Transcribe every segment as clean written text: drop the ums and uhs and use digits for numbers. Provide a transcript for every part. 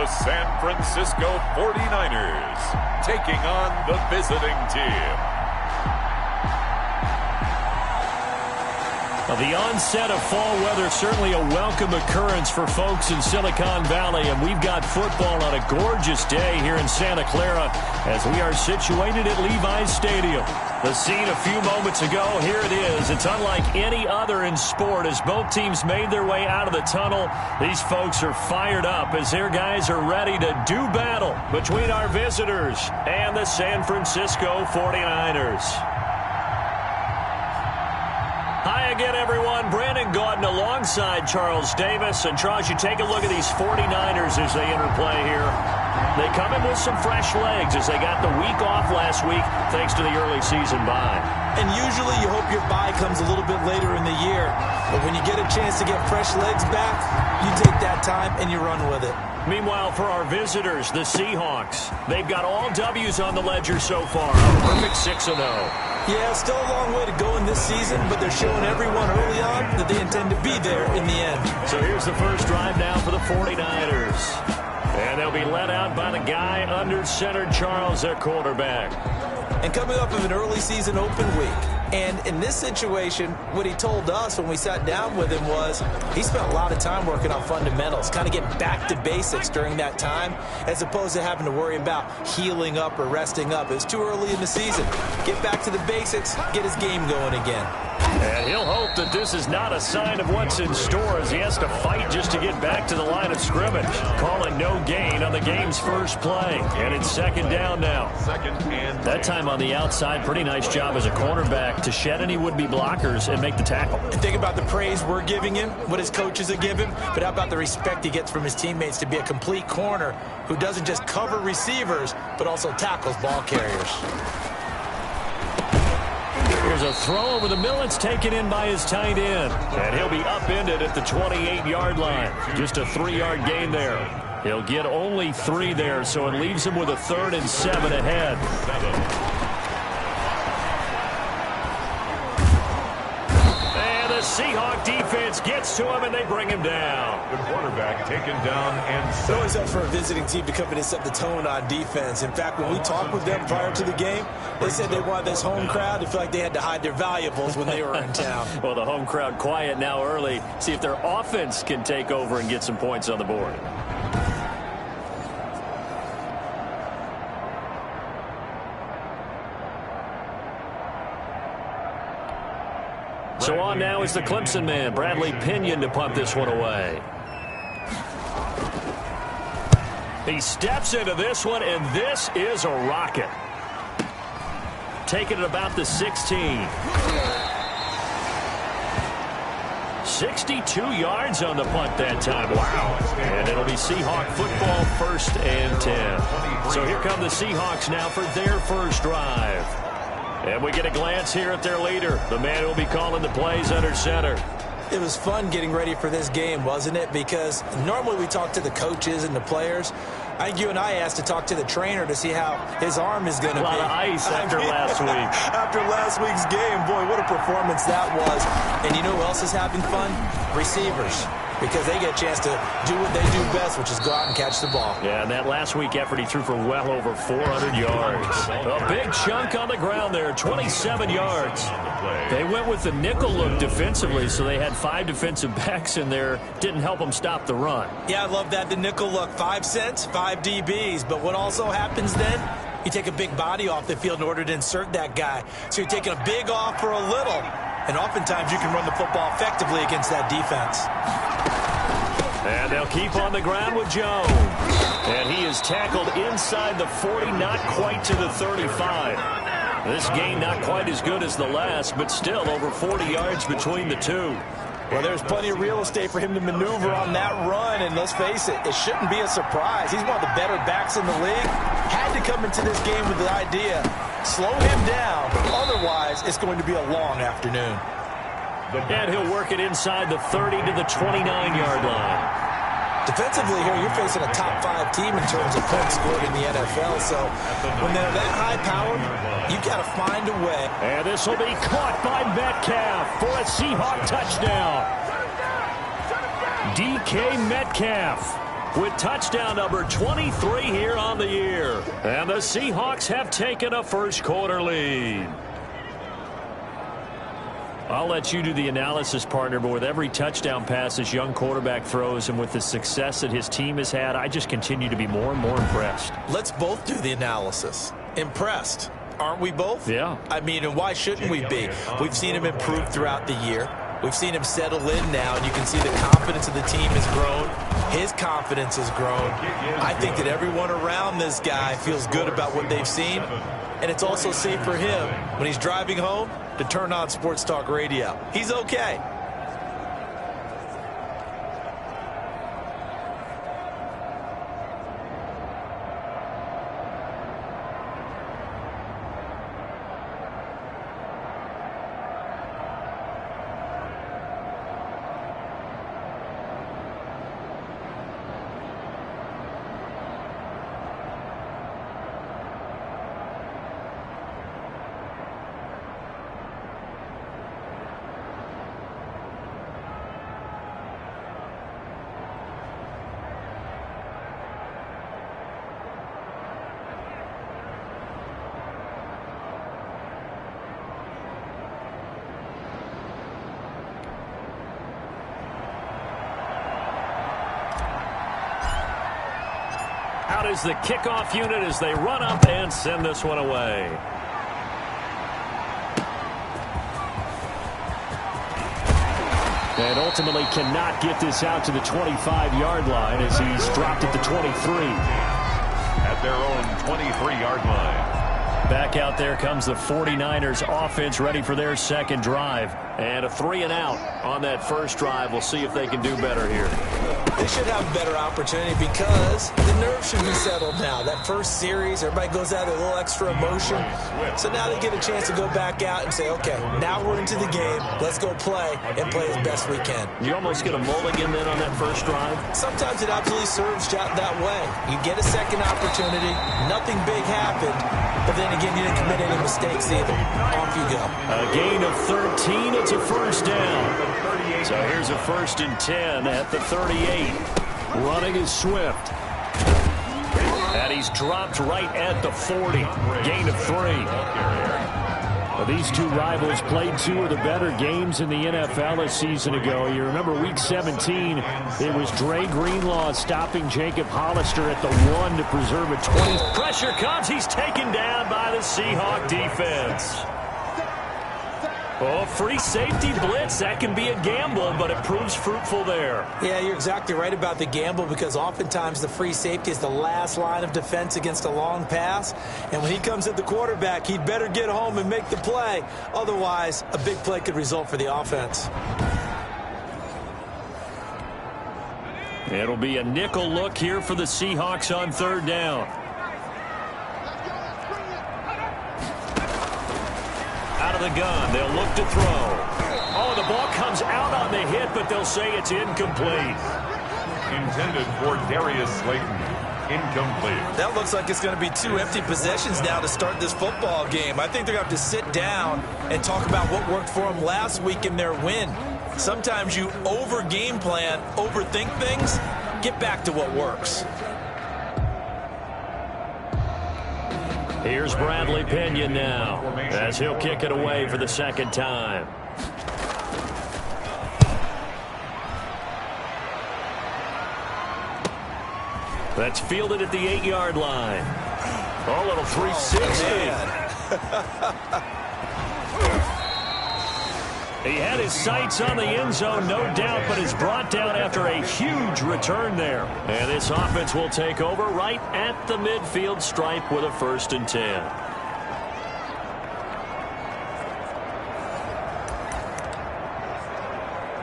the San Francisco 49ers, taking on the visiting team. The onset of fall weather, certainly a welcome occurrence for folks in Silicon Valley, and we've got football on a gorgeous day here in Santa Clara as we are situated at Levi's Stadium. The scene a few moments ago, here it is. It's unlike any other in sport as both teams made their way out of the tunnel. These folks are fired up as their guys are ready to do battle between our visitors and the San Francisco 49ers. Hi again, everyone. Brandon Gaudin alongside Charles Davis. And, Charles, you take a look at these 49ers as they interplay here. They come in with some fresh legs as they got the week off last week thanks to the early season bye. And usually you hope your bye comes a little bit later in the year. But when you get a chance to get fresh legs back, you take that time and you run with it. Meanwhile, for our visitors, the Seahawks, they've got all W's on the ledger so far. A perfect 6-0. Yeah, still a long way to go in this season, but they're showing everyone early on that they intend to be there in the end. So here's the first drive now for the 49ers. And they'll be led out by the guy under center, Charles, their quarterback. And coming up of an early season open week. And in this situation, what he told us when we sat down with him was he spent a lot of time working on fundamentals, kind of getting back to basics during that time, as opposed to having to worry about healing up or resting up. It was too early in the season. Get back to the basics, get his game going again. And he'll hope that this is not a sign of what's in store as he has to fight just to get back to the line of scrimmage. Calling no gain on the game's first play. And it's second down now. That time on the outside, pretty nice job as a cornerback to shed any would-be blockers and make the tackle. And think about the praise we're giving him, what his coaches are giving, but how about the respect he gets from his teammates to be a complete corner who doesn't just cover receivers, but also tackles ball carriers. Here's a throw over the middle. It's taken in by his tight end. And he'll be upended at the 28-yard line. Just a 3-yard gain there. He'll get only 3 there, so it leaves him with a 3rd and 7 ahead. And the Seahawk defense gets to him, and they bring him down. The quarterback taken down and It's always up for a visiting team to come in and set the tone on defense. In fact, when we talked with them prior to the game, they said they wanted this home crowd to feel like they had to hide their valuables when they were in town. Well, the home crowd quiet now early. See if their offense can take over and get some points on the board. So on now is the Clemson man, Bradley Pinion, to punt this one away. He steps into this one, and this is a rocket. Taking it about the 16. 62 yards on the punt that time. Wow. And it'll be Seahawk football, 1st and 10. So here come the Seahawks now for their first drive. And we get a glance here at their leader, the man who will be calling the plays under center. It was fun getting ready for this game, wasn't it? Because normally we talk to the coaches and the players. I think you and I asked to talk to the trainer to see how his arm is going to be. A lot of ice after last week. After last week's game, boy, what a performance that was. And you know who else is having fun? Receivers. Because they get a chance to do what they do best, which is go out and catch the ball. Yeah, and that last week effort, he threw for well over 400 yards. A big chunk on the ground there, 27 yards. They went with the nickel look defensively, so they had 5 defensive backs in there. Didn't help them stop the run. Yeah, I love that, the nickel look. 5 cents, 5 DBs. But what also happens then? You take a big body off the field in order to insert that guy. So you're taking a big off for a little. And oftentimes you can run the football effectively against that defense. And they'll keep on the ground with Jones. And he is tackled inside the 40, not quite to the 35. This gain not quite as good as the last, but still over 40 yards between the two. Well, there's plenty of real estate for him to maneuver on that run, and let's face it, it shouldn't be a surprise. He's one of the better backs in the league. Had to come into this game with the idea, slow him down, otherwise it's going to be a long afternoon. And he'll work it inside the 30 to the 29-yard line. Defensively here, you're facing a top 5 team in terms of points scored in the NFL, so when they're that high-powered, you got to find a way. And this will be caught by Metcalf for a Seahawk touchdown. DK Metcalf with touchdown number 23 here on the year. And the Seahawks have taken a first-quarter lead. I'll let you do the analysis, partner, but with every touchdown pass this young quarterback throws and with the success that his team has had, I just continue to be more and more impressed. Let's both do the analysis. Impressed. Aren't we both? Yeah. I mean, and why shouldn't we be? We've seen him improve throughout the year. We've seen him settle in now, and you can see the confidence of the team has grown. His confidence has grown. I think that everyone around this guy feels good about what they've seen, and it's also safe for him when he's driving home to turn on Sports Talk Radio. He's okay. Out is the kickoff unit as they run up and send this one away. And ultimately cannot get this out to the 25-yard line as he's dropped at the 23. At their own 23-yard line. Back out there comes the 49ers offense ready for their second drive. And a 3-and-out on that first drive. We'll see if they can do better here. They should have a better opportunity because the nerves should be settled now. That first series, everybody goes out with a little extra emotion. So now they get a chance to go back out and say, okay, now we're into the game. Let's go play and play as best we can. You almost get a mulligan then on that first drive? Sometimes it absolutely serves that way. You get a second opportunity. Nothing big happened. But then again, you didn't commit any mistakes either. Off you go. A gain of 13. It's a first down. So here's a 1st and 10 at the 38. Running is Swift. And he's dropped right at the 40. Gain of 3. Well, these two rivals played two of the better games in the NFL a season ago. You remember Week 17, it was Dre Greenlaw stopping Jacob Hollister at the 1 to preserve a 20. Pressure comes. He's taken down by the Seahawk defense. Oh, free safety blitz. That can be a gamble, but it proves fruitful there. Yeah, you're exactly right about the gamble because oftentimes the free safety is the last line of defense against a long pass. And when he comes at the quarterback, he'd better get home and make the play. Otherwise, a big play could result for the offense. It'll be a nickel look here for the Seahawks on 3rd down. Out of the gun, they'll look to throw. Oh, the ball comes out on the hit, but they'll say it's incomplete. Intended for Darius Slayton. Incomplete. That looks like it's going to be 2 empty possessions now to start this football game. I think they're going to have to sit down and talk about what worked for them last week in their win. Sometimes you over-game plan, overthink things. Get back to what works. Here's Bradley Pinion now as he'll kick it away for the 2nd time. That's fielded at the 8-yard line. Oh, a little 360. He had his sights on the end zone, no doubt, but is brought down after a huge return there. And this offense will take over right at the midfield stripe with a 1st and 10.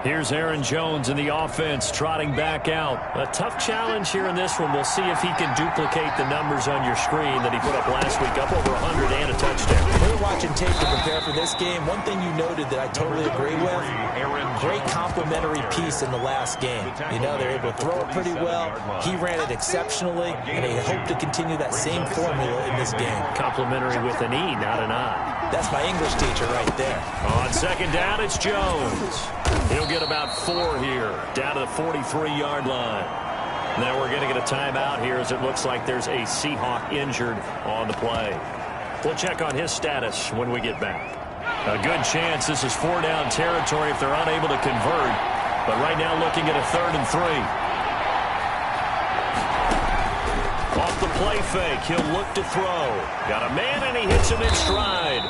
Here's Aaron Jones in the offense trotting back out. A tough challenge here in this one. We'll see if he can duplicate the numbers on your screen that he put up last week, up over 100 and a touchdown. We're watching tape to prepare for this game. One thing you noted that I totally agree with, great complimentary piece in the last game. You know, they're able to throw it pretty well. He ran it exceptionally, and they hope to continue that same formula in this game. Complimentary with an E, not an I. That's my English teacher right there. On 2nd down, it's Jones. He'll get about 4 here, down to the 43-yard line. Now we're going to get a timeout here as it looks like there's a Seahawk injured on the play. We'll check on his status when we get back. A good chance this is 4-down territory if they're unable to convert. But right now looking at a 3rd and 3. Off the play fake, he'll look to throw. Got a man and he hits him in stride.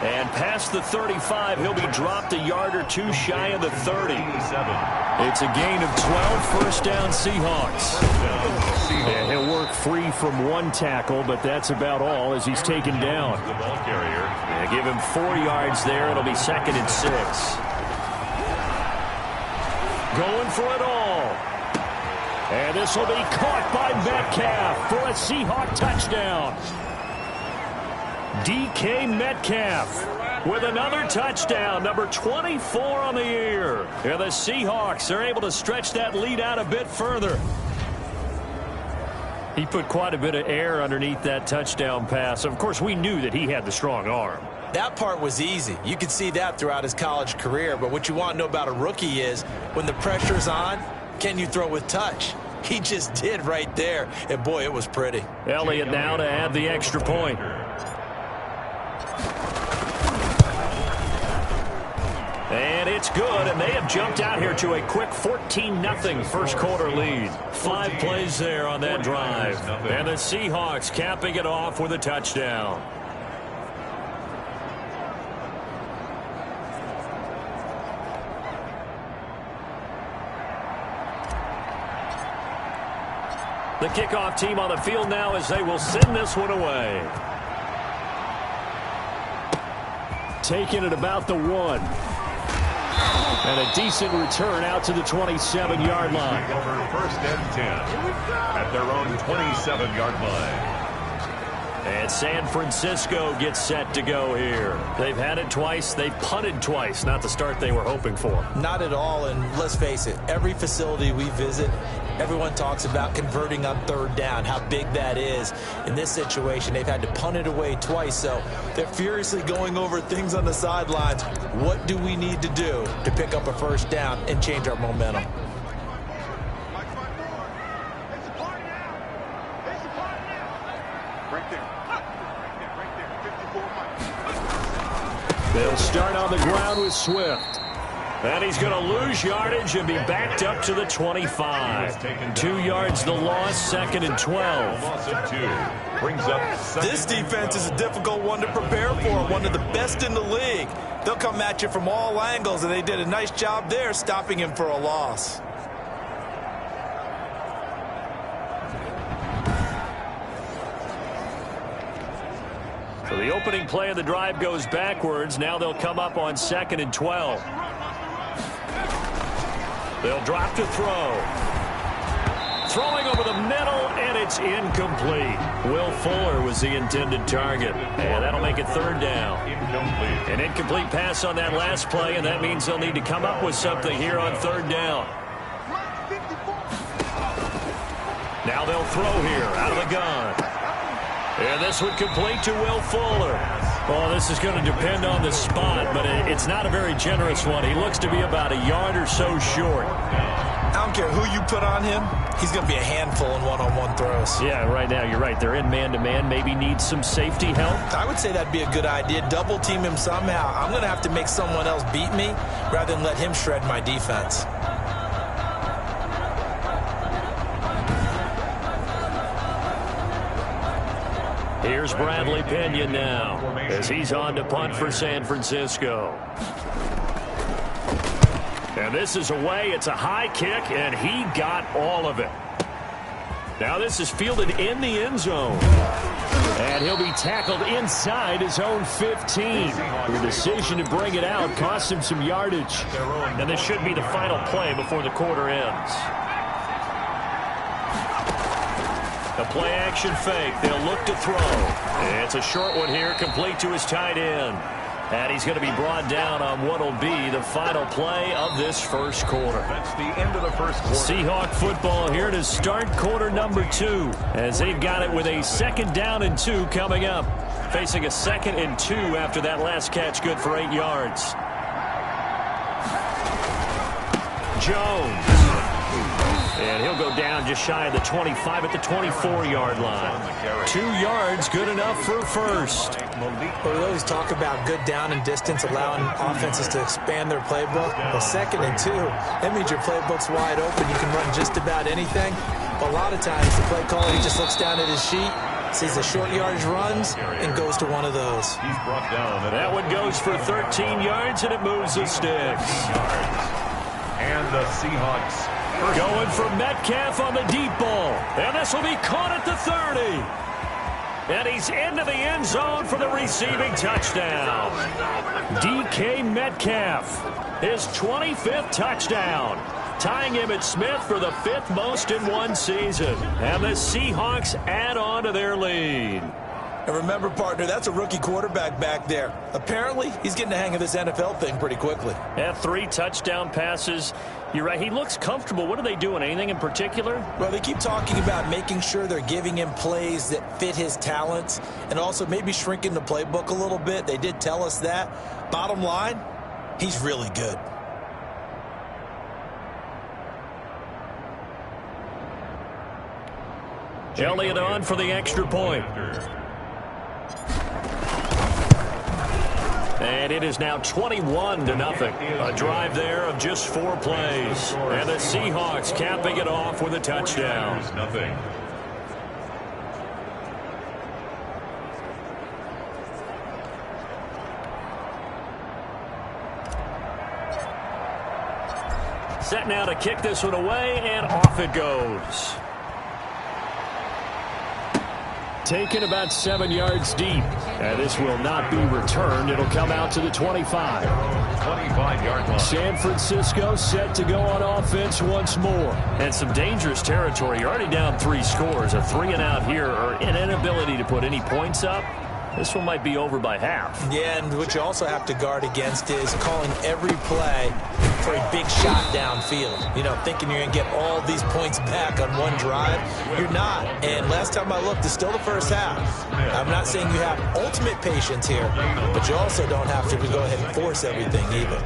And past the 35, he'll be dropped a yard or two shy of the 30. It's a gain of 12, first down Seahawks. And he'll work free from one tackle, but that's about all as he's taken down. The ball carrier. They give him 4 yards there. It'll be 2nd and 6. Going for it all. And this will be caught by Metcalf for a Seahawk touchdown. DK Metcalf with another touchdown, number 24 on the year. And the Seahawks are able to stretch that lead out a bit further. He put quite a bit of air underneath that touchdown pass. Of course, we knew that he had the strong arm. That part was easy. You could see that throughout his college career. But what you want to know about a rookie is when the pressure's on, can you throw with touch? He just did right there. And, boy, it was pretty. Elliott now to add the extra point. And it's good, and they have jumped out here to a quick 14-0 first quarter lead. 5 plays there on that drive. And the Seahawks capping it off with a touchdown. The kickoff team on the field now as they will send this one away. Taking it about the 1. And a decent return out to the 27-yard line. Over 1st and 10 at their own 27-yard line. And San Francisco gets set to go here. They've had it twice. They've punted twice. Not the start they were hoping for. Not at all, and let's face it, every facility we visit, everyone talks about converting on 3rd down, how big that is. In this situation, they've had to punt it away twice, so they're furiously going over things on the sidelines. What do we need to do to pick up a 1st down and change our momentum? They'll start on the ground with Swift. And he's going to lose yardage and be backed up to the 25. 2 yards the loss, 2nd and 12. This defense is a difficult one to prepare for, one of the best in the league. They'll come at you from all angles, and they did a nice job there stopping him for a loss. So the opening play of the drive goes backwards. Now they'll come up on 2nd and 12. They'll drop to throw. Throwing over the middle, and it's incomplete. Will Fuller was the intended target. And that'll make it 3rd down. An incomplete pass on that last play, and that means they'll need to come up with something here on 3rd down. Now they'll throw here out of the gun. And this would complete to Will Fuller. Well, this is going to depend on the spot, but it's not a very generous one. He looks to be about a yard or so short. I don't care who you put on him. He's going to be a handful in one-on-one throws. Yeah, right now, you're right. They're in man-to-man. Maybe need some safety help. I would say that'd be a good idea. Double team him somehow. I'm going to have to make someone else beat me rather than let him shred my defense. Here's Bradley Pinion now as he's on to punt for San Francisco. And this is away. It's a high kick, and he got all of it. Now this is fielded in the end zone. And he'll be tackled inside his own 15. The decision to bring it out cost him some yardage. And this should be the final play before the quarter ends. A play-action fake. They'll look to throw. It's a short one here, complete to his tight end. And he's going to be brought down on what will be the final play of this first quarter. That's the end of the first quarter. Seahawk football here to start quarter number 2, as they've got it with a 2nd down and 2 coming up. Facing a 2nd and 2 after that last catch, good for 8 yards. Jones. And he'll go down just shy of the 25 at the 24-yard line. 2 yards, good enough for a first. Well, we always talk about good down and distance, allowing offenses to expand their playbook. Well, 2nd and 2, that means your playbook's wide open. You can run just about anything. But a lot of times, the play caller, he just looks down at his sheet, sees the short yardage runs, and goes to one of those. He's brought down. That one goes for 13 yards, and it moves the sticks. And the Seahawks going for Metcalf on the deep ball. And this will be caught at the 30. And he's into the end zone for the receiving touchdown. DK Metcalf, his 25th touchdown, tying Emmitt Smith for the 5th most in one season. And the Seahawks add on to their lead. And remember, partner, that's a rookie quarterback back there. Apparently, he's getting the hang of this NFL thing pretty quickly. Yeah, 3 touchdown passes. You're right, he looks comfortable. What are they doing? Anything in particular? Well, they keep talking about making sure they're giving him plays that fit his talents and also maybe shrinking the playbook a little bit. They did tell us that. Bottom line, he's really good. Elliott on for the extra point. And it is now 21-0. A drive there of just 4 plays. And the Seahawks capping it off with a touchdown. Nothing. Set now to kick this one away, and off it goes. Taken about 7 yards deep. And this will not be returned. It'll come out to the 25. 25-yard line. San Francisco set to go on offense once more. And some dangerous territory. You're already down 3 scores. A 3-and-out here, or an inability to put any points up. This one might be over by half. Yeah, and what you also have to guard against is calling every play for a big shot downfield. You know, thinking you're going to get all these points back on one drive. You're not. And last time I looked, it's still the first half. I'm not saying you have ultimate patience here, but you also don't have to go ahead and force everything either.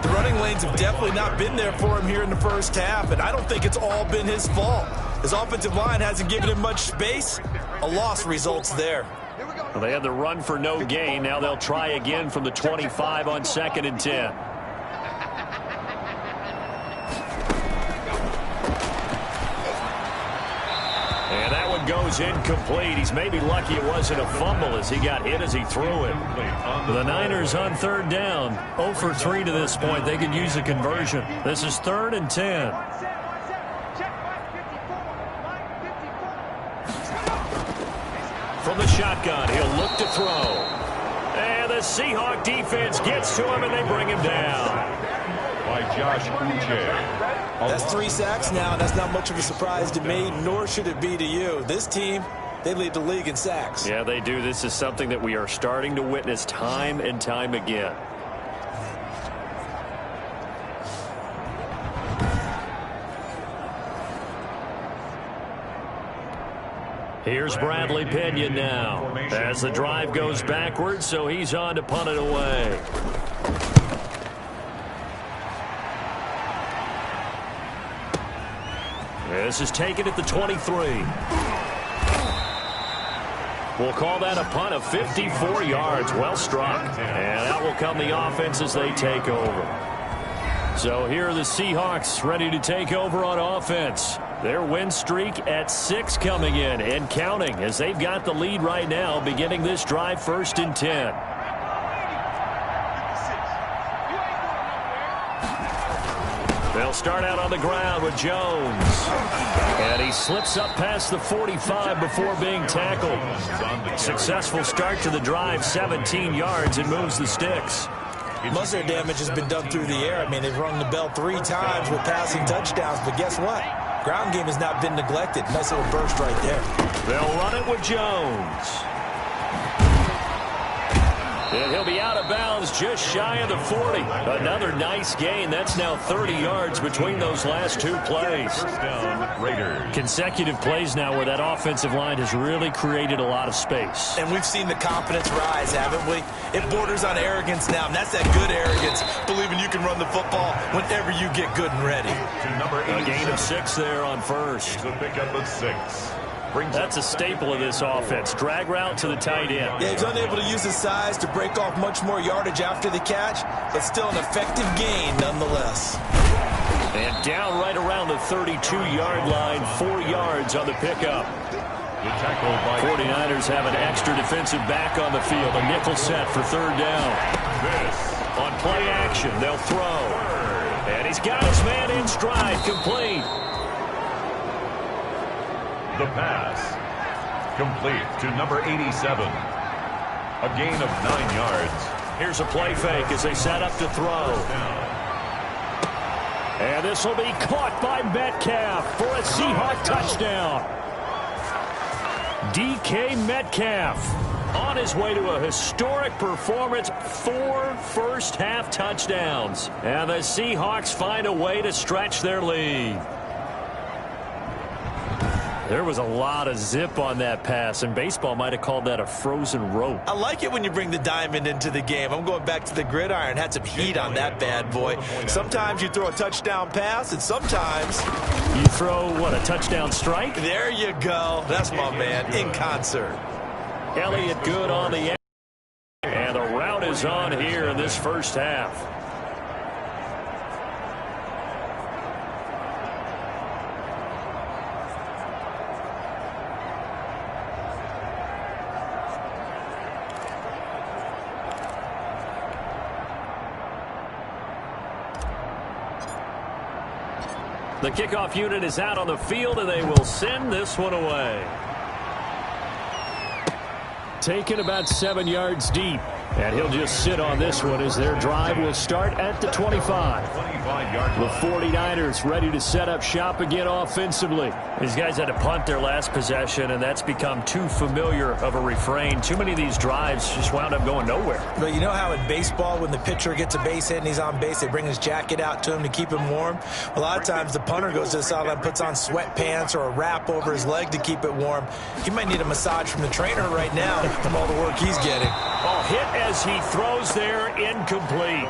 The running lanes have definitely not been there for him here in the first half, and I don't think it's all been his fault. His offensive line hasn't given him much space. A loss results there. Well, they had the run for no gain. Now they'll try again from the 25 on 2nd and 10. And that one goes incomplete. He's maybe lucky it wasn't a fumble as he got hit as he threw it. The Niners on 3rd down. 0 for 3 to this point. They could use a conversion. This is 3rd and 10. From the shotgun, he'll look to throw. And the Seahawk defense gets to him, and they bring him down. By Josh Uche. That's 3 sacks now, and that's not much of a surprise to me, nor should it be to you. This team, they lead the league in sacks. Yeah, they do. This is something that we are starting to witness time and time again. Here's Bradley Pinion now as the drive goes backwards, so he's on to punt it away. This is taken at the 23. We'll call that a punt of 54 yards. Well struck. And out will come the offense as they take over. So here are the Seahawks ready to take over on offense. Their win streak at 6 coming in and counting as they've got the lead right now, beginning this drive 1st and 10. They'll start out on the ground with Jones. And he slips up past the 45 before being tackled. Successful start to the drive, 17 yards, and moves the sticks. Most of their damage has been done through the air. I mean, they've rung the bell 3 times with passing touchdowns, but guess what? Ground game has not been neglected. Nice little burst right there. They'll run it with Jones. And he'll be out of bounds just shy of the 40. Another nice gain. That's now 30 yards between those last 2 plays. First down, Raiders. Consecutive plays now where that offensive line has really created a lot of space. And we've seen the confidence rise, haven't we? It borders on arrogance now, and that's that good arrogance, believing you can can run the football whenever you get good and ready. A gain of 6 there on first. It's a pickup of 6. That's a staple of this offense. Drag route to the tight end. Yeah, he's unable to use his size to break off much more yardage after the catch, but still an effective gain nonetheless. And down right around the 32-yard line, 4 yards on the pickup. The tackle by 49ers have an extra defensive back on the field. A nickel set for 3rd down. this. On play action, they'll throw. And he's got his man in stride, complete. The pass. Complete to number 87. A gain of 9 yards. Here's a play fake as they set up to throw. And this will be caught by Metcalf for a Seahawk touchdown. DK Metcalf on his way to a historic performance, 4 first-half touchdowns. And the Seahawks find a way to stretch their lead. There was a lot of zip on that pass, and baseball might have called that a frozen rope. I like it when you bring the diamond into the game. I'm going back to the gridiron. Had some heat on that bad boy. Sometimes you throw a touchdown pass, and sometimes you throw, what, a touchdown strike? There you go. That's my man, in concert. Elliott good on the end. And the route is on here in this first half. The kickoff unit is out on the field, and they will send this one away. Taken about 7 yards deep. And he'll just sit on this one as their drive will start at the 25. The 49ers ready to set up shop again offensively. These guys had to punt their last possession, and that's become too familiar of a refrain. Too many of these drives just wound up going nowhere. But you know how in baseball, when the pitcher gets a base hit and he's on base, they bring his jacket out to him to keep him warm? A lot of times the punter goes to the sideline, puts on sweatpants or a wrap over his leg to keep it warm. He might need a massage from the trainer right now from all the work he's getting. Oh, hit as he throws there, incomplete.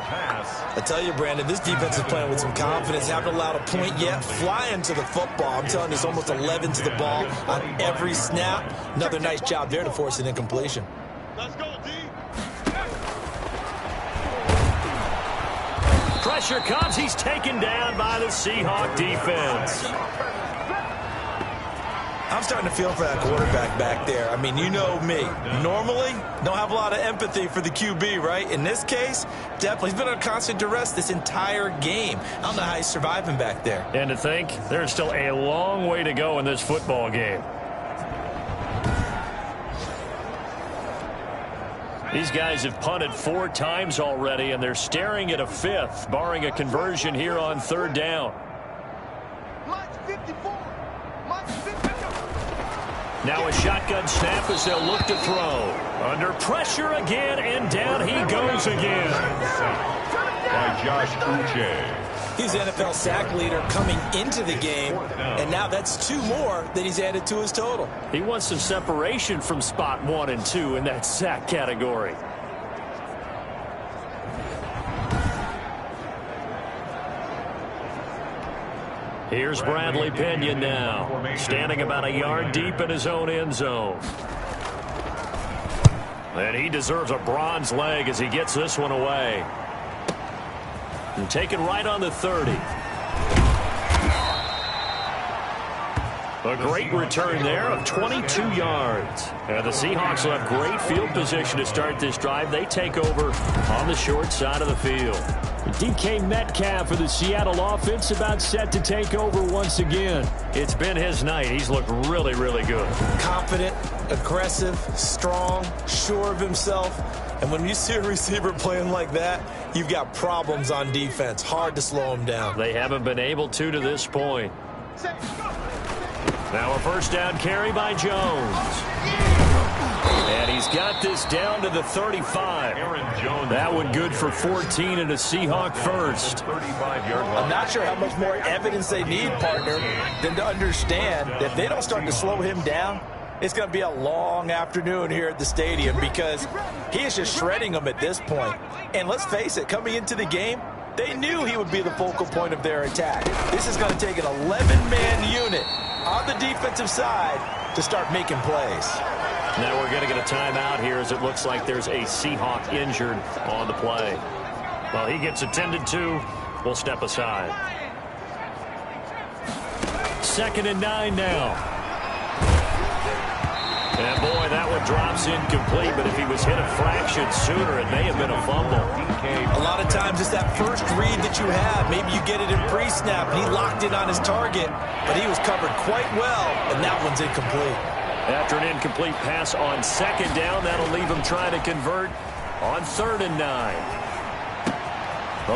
I tell you, Brandon, this defense is playing with some confidence. Haven't allowed a point yet. Flying to the football. I'm telling you, it's almost 11 to the ball on every snap. Another nice job there to force an incompletion. Let's go, D. Pressure comes. He's taken down by the Seahawk defense. I'm starting to feel for that quarterback back there. I mean, you know me. Normally, don't have a lot of empathy for the QB, right? In this case, definitely. He's been under constant duress this entire game. I don't know how he's surviving back there. And to think, there's still a long way to go in this football game. These guys have punted 4 times already, and they're staring at a 5th, barring a conversion here on 3rd down. Now a shotgun snap as they'll look to throw. Under pressure again, and down he goes again. By Josh Uche. He's the NFL sack leader coming into the game, and now that's 2 more that he's added to his total. He wants some separation from spot 1 and 2 in that sack category. Here's Bradley Pinion now, standing about a yard deep in his own end zone. And he deserves a bronze leg as he gets this one away. And taken right on the 30. A great return there of 22 yards. And the Seahawks will have great field position to start this drive. They take over on the short side of the field. DK Metcalf for the Seattle offense about set to take over once again. It's been his night. He's looked really, really good. Confident, aggressive, strong, sure of himself. And when you see a receiver playing like that, you've got problems on defense. Hard to slow him down. They haven't been able to this point. Now a first down carry by Jones. And he's got this down to the 35. That one good for 14 and a Seahawk first. I'm not sure how much more evidence they need, partner, than to understand that if they don't start to slow him down, it's going to be a long afternoon here at the stadium because he is just shredding them at this point. And let's face it, coming into the game, They knew he would be the focal point of their attack. This is going to take an 11-man unit on the defensive side to start making plays. Now we're going to get a timeout here as it looks like there's a Seahawk injured on the play. Well, he gets attended to. We'll step aside. 2nd and 9 now. And boy, that one drops incomplete, but if he was hit a fraction sooner, it may have been a fumble. A lot of times it's that first read that you have. Maybe you get it in pre-snap, and he locked in on his target, but he was covered quite well, and that one's incomplete. After an incomplete pass on 2nd down, that'll leave him trying to convert on 3rd and 9.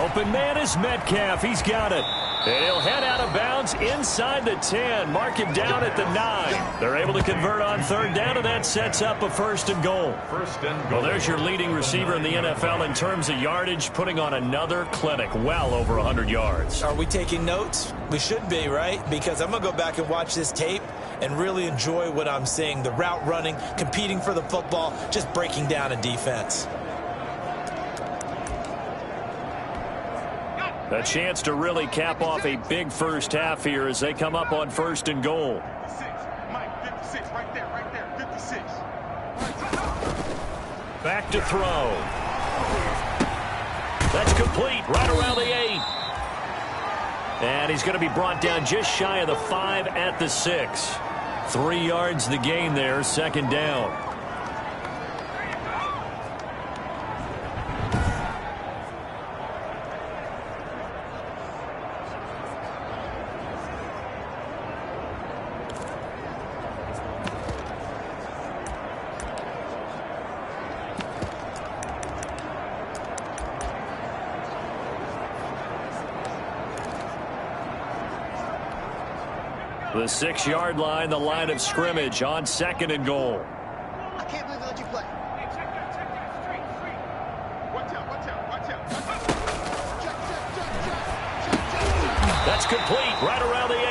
Open man is Metcalf. He's got it. And he'll head out of bounds inside the 10. Mark him down at the 9. They're able to convert on 3rd down, and that sets up a 1st and goal. Well, there's your leading receiver in the NFL in terms of yardage, putting on another clinic, well over 100 yards. Are we taking notes? We should be, right? Because I'm going to go back and watch this tape and really enjoy what I'm seeing. The route running, competing for the football, just breaking down a defense. A chance to really cap off a big first half here as they come up on 1st and goal. 56. Mike, 56, right there, 56. Back to throw. That's complete, right around the 8. And he's going to be brought down just shy of the 5 at the 6. 3 yards the gain there, 2nd down. The 6-yard line, the line of scrimmage on 2nd and goal. I can't believe they let you play. Watch out. That's complete, right around the 8.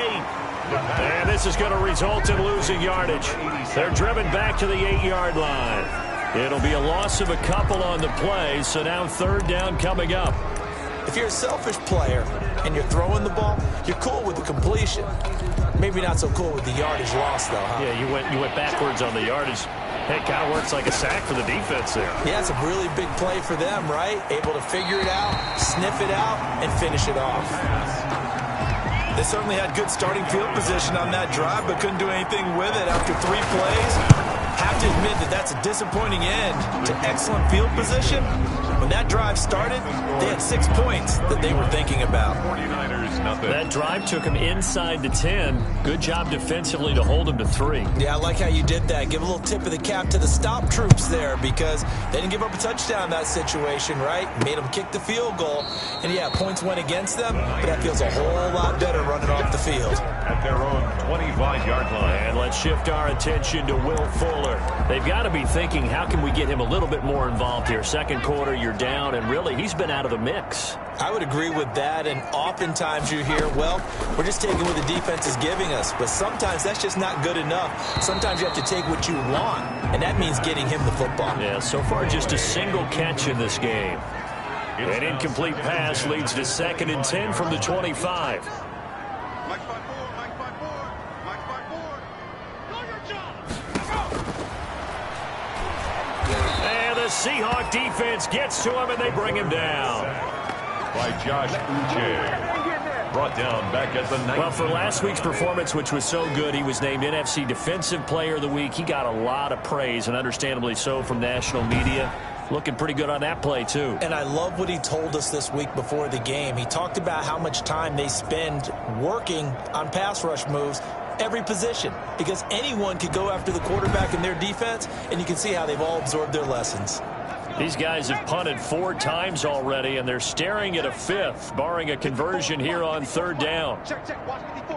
And this is going to result in losing yardage. They're driven back to the 8-yard line. It'll be a loss of a couple on the play, so now 3rd down coming up. If you're a selfish player and you're throwing the ball, you're cool with the completion. Maybe not so cool with the yardage loss, though, huh? Yeah, you went backwards on the yardage. Hey, kind of works like a sack for the defense there. Yeah, it's a really big play for them, right? Able to figure it out, sniff it out, and finish it off. They certainly had good starting field position on that drive, but couldn't do anything with it after 3 plays. Have to admit that that's a disappointing end to excellent field position. When that drive started, they had 6 points that they were thinking about. 49ers, nothing. That drive took them inside the 10. Good job defensively to hold them to 3. Yeah, I like how you did that. Give a little tip of the cap to the stop troops there because they didn't give up a touchdown in that situation, right? Made them kick the field goal. And, yeah, points went against them, but that feels a whole lot better running off the field. At their own 25-yard line. And let's shift our attention to Will Fuller. They've got to be thinking, how can we get him a little bit more involved here? 2nd quarter, you're down, and really, he's been out of the mix. I would agree with that, and oftentimes you hear, well, we're just taking what the defense is giving us, but sometimes that's just not good enough. Sometimes you have to take what you want, and that means getting him the football. Yeah, so far just a single catch in this game. An incomplete pass leads to 2nd and 10 from the 25. Mike 5-4. Know your job. And the Seahawk defense gets to him, and they bring him down. By Josh Uche. Brought down back at the 19. Well, for last week's performance, which was so good, he was named NFC Defensive Player of the Week. He got a lot of praise, and understandably so, from national media. Looking pretty good on that play, too. And I love what he told us this week before the game. He talked about how much time they spend working on pass rush moves, every position, because anyone could go after the quarterback in their defense, and you can see how they've all absorbed their lessons. These guys have punted 4 times already, and they're staring at a 5th, barring a conversion here on 3rd down. Check. Watch 54.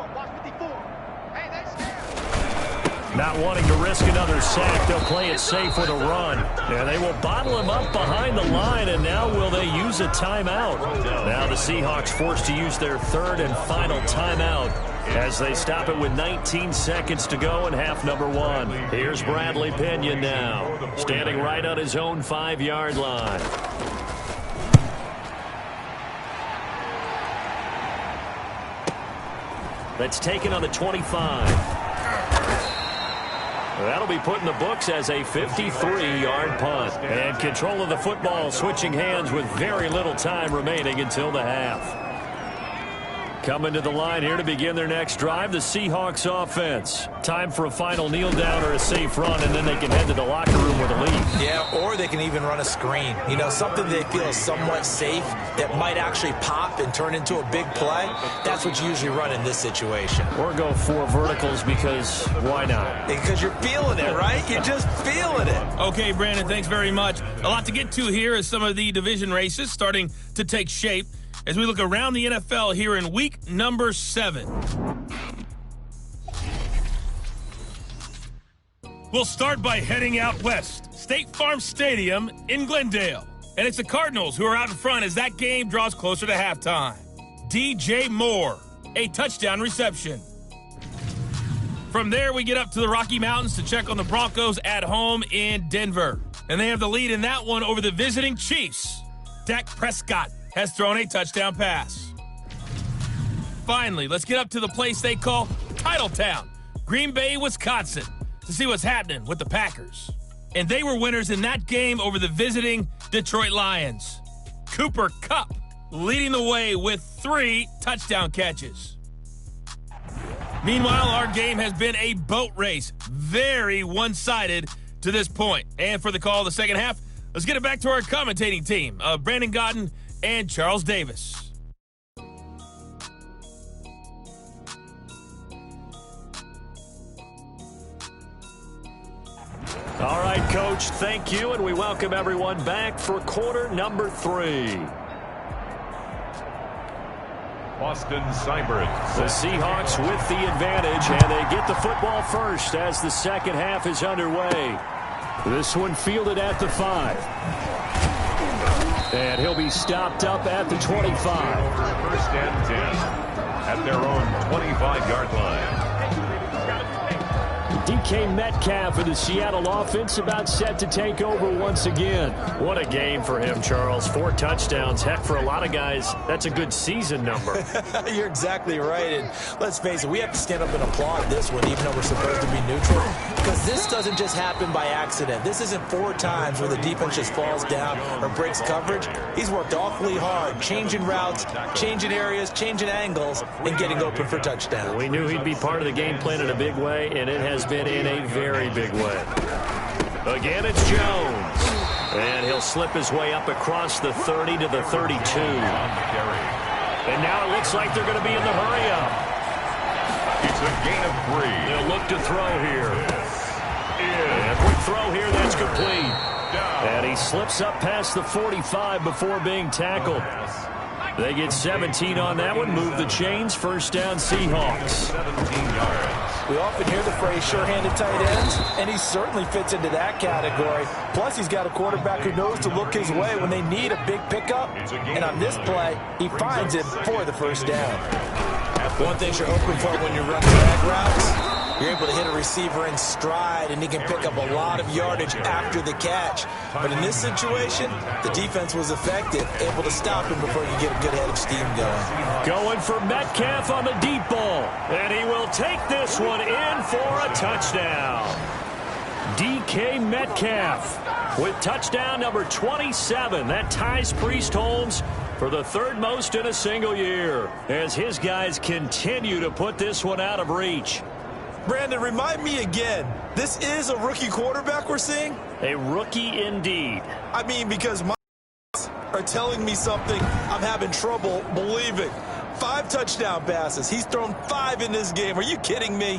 Hey, that's scared. Not wanting to risk another sack, they'll play it safe with a run. And they will bottle him up behind the line, and now will they use a timeout? Now the Seahawks forced to use their 3rd and final timeout as they stop it with 19 seconds to go in half number 1. Here's Bradley Pena now, standing right on his own 5-yard line. That's taken on the 25. That'll be put in the books as a 53-yard punt. And control of the football switching hands with very little time remaining until the half. Coming to the line here to begin their next drive, the Seahawks offense. Time for a final kneel down or a safe run, and then they can head to the locker room with a lead. Yeah, or they can even run a screen. You know, something they feel is somewhat safe that might actually pop and turn into a big play. That's what you usually run in this situation. Or go 4 verticals because why not? Because you're feeling it, right? You're just feeling it. Okay, Brandon, thanks very much. A lot to get to here as some of the division races starting to take shape as we look around the NFL here in week number 7. We'll start by heading out west. State Farm Stadium in Glendale. And it's the Cardinals who are out in front as that game draws closer to halftime. DJ Moore, a touchdown reception. From there, we get up to the Rocky Mountains to check on the Broncos at home in Denver. And they have the lead in that one over the visiting Chiefs. Dak Prescott has thrown a touchdown pass. Finally, let's get up to the place they call Titletown, Green Bay, Wisconsin, to see what's happening with the Packers. And they were winners in that game over the visiting Detroit Lions. Cooper Kupp leading the way with 3 touchdown catches. Meanwhile, our game has been a boat race, very one-sided to this point. And for the call of the second half, let's get it back to our commentating team of Brandon Godden and Charles Davis. All right, Coach, thank you, and we welcome everyone back for quarter number 3. Boston Cyber. The Seahawks with the advantage, and they get the football first as the second half is underway. This one fielded at the 5. And he'll be stopped up at the 25. First and 10 at their own 25-yard line. DK Metcalf of the Seattle offense about set to take over once again. What a game for him, Charles. 4 touchdowns. Heck, for a lot of guys, that's a good season number. You're exactly right. And let's face it, we have to stand up and applaud this one, even though we're supposed to be neutral. Because this doesn't just happen by accident. This isn't 4 times where the defense just falls down or breaks coverage. He's worked awfully hard, changing routes, changing areas, changing angles, and getting open for touchdowns. We knew he'd be part of the game plan in a big way, and it has been in a very big way. Again, it's Jones. And he'll slip his way up across the 30 to the 32. And now it looks like they're going to be in the hurry-up. It's a gain of 3. They'll look to throw here. And a quick throw here, that's complete. And he slips up past the 45 before being tackled. They get 17 on that one, move the chains, first down Seahawks. 17 yards. We often hear the phrase sure-handed tight ends, and he certainly fits into that category. Plus, he's got a quarterback who knows to look his way when they need a big pickup. And on this play, he finds it for the first down. One thing you're hoping for when you run drag routes, you're able to hit a receiver in stride, and he can pick up a lot of yardage after the catch. But in this situation, the defense was effective, able to stop him before you get a good head of steam going. Going for Metcalf on the deep ball. And he will take this one in for a touchdown. DK Metcalf with touchdown number 27. That ties Priest Holmes for the 3rd most in a single year, as his guys continue to put this one out of reach. Brandon, remind me again, this is a rookie quarterback we're seeing? A rookie indeed. I mean, because my are telling me something I'm having trouble believing. 5 touchdown passes. He's thrown 5 in this game. Are you kidding me?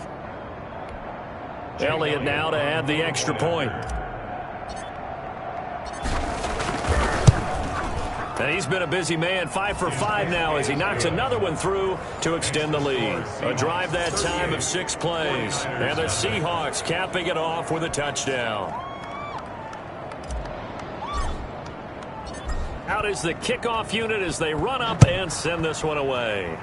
Elliott now to add the extra point. And he's been a busy man, 5 for 5 now as he knocks another one through to extend the lead. A drive that time of 6 plays. And the Seahawks capping it off with a touchdown. Out is the kickoff unit as they run up and send this one away.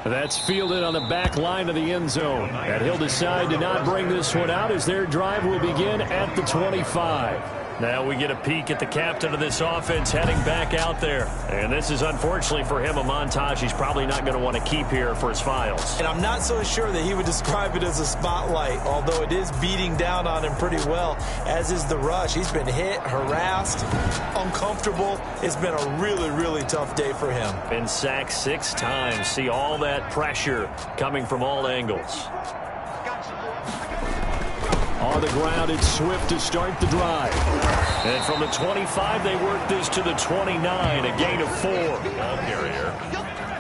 That's fielded on the back line of the end zone. And he'll decide to not bring this one out as their drive will begin at the 25. Now we get a peek at the captain of this offense heading back out there. And this is, unfortunately for him, a montage he's probably not going to want to keep here for his files. And I'm not so sure that he would describe it as a spotlight, although it is beating down on him pretty well, as is the rush. He's been hit, harassed, uncomfortable. It's been a really, really tough day for him. Been sacked 6 times. See all that pressure coming from all angles. On the ground, it's Swift to start the drive. And from the 25, they work this to the 29, a gain of 4. Ball carrier.